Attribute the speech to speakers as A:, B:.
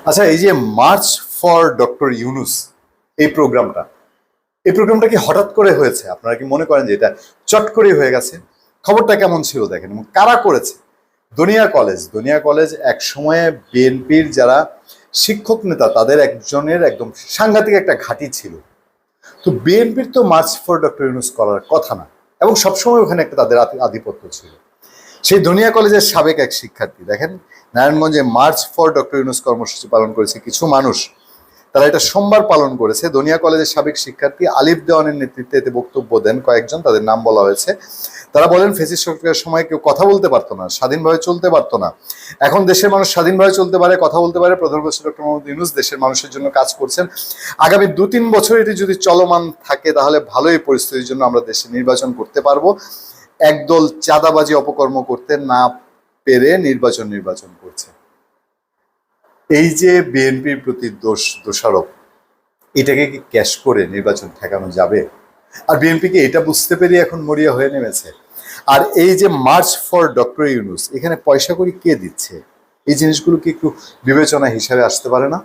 A: আচ্ছা, এই যে মার্চ ফর ডক্টর ইউনুস এই প্রোগ্রামটা এই প্রোগ্রামটা কি হঠাৎ করে হয়েছে? আপনারা কি মনে করেন যে এটা চট করে হয়ে গেছে? খবরটা কেমন ছিল দেখেন, এবং কারা করেছে? দুনিয়া কলেজ এক সময়ে বিএনপির যারা শিক্ষক নেতা তাদের একজনের একদম সাংঘাতিক একটা ঘাঁটি ছিল। তো বিএনপির তো মার্চ ফর ডক্টর ইউনুস করার কথা না, এবং সবসময় ওখানে একটা তাদের আধিপত্য ছিল। সেই দুনিয়া কলেজের সাবেক এক শিক্ষার্থী দেখেন, নারায়ণগঞ্জে মার্চ ফর ডক্টর ইউনুস কর্মসূচি পালন করেছে কিছু মানুষ। তারা এটা সোমবার পালন করেছে। দুনিয়া কলেজের সাবেক শিক্ষার্থী আলিফ দেওয়ানের নেতৃত্বে এতে বক্তব্য দেন কয়েকজন, তাদের নাম বলা হয়েছে। তারা বলেন, ফ্যাসিস্ট সরকারের সময় কেউ কথা বলতে পারতো না, স্বাধীনভাবে চলতে পারতো না। এখন দেশের মানুষ স্বাধীনভাবে চলতে পারে, কথা বলতে পারে। প্রধানমন্ত্রী ডক্টর মোহাম্মদ ইউনূস দেশের মানুষের জন্য কাজ করছেন। আগামী 2-3 বছর এটি যদি চলমান থাকে তাহলে ভালোই পরিস্থিতির জন্য আমরা দেশে নির্বাচন করতে পারবো। একদল চাঁদাবাজি অপকর্ম করতে না পেরে নির্বাচন করছে। এই যে বিএনপির প্রতি দোষারোপ, এটাকে কি ক্যাশ করে নির্বাচন ঠেকানো যাবে? আর বিএনপিকে এটা বুঝতে পেরে এখন মরিয়া হয়ে নেমেছে। আর এই যে মার্চ ফর ডক্টর ইউনূস, এখানে পয়সা করি কে দিচ্ছে? এই জিনিসগুলো কি একটু বিবেচনা হিসাবে আসতে পারে না?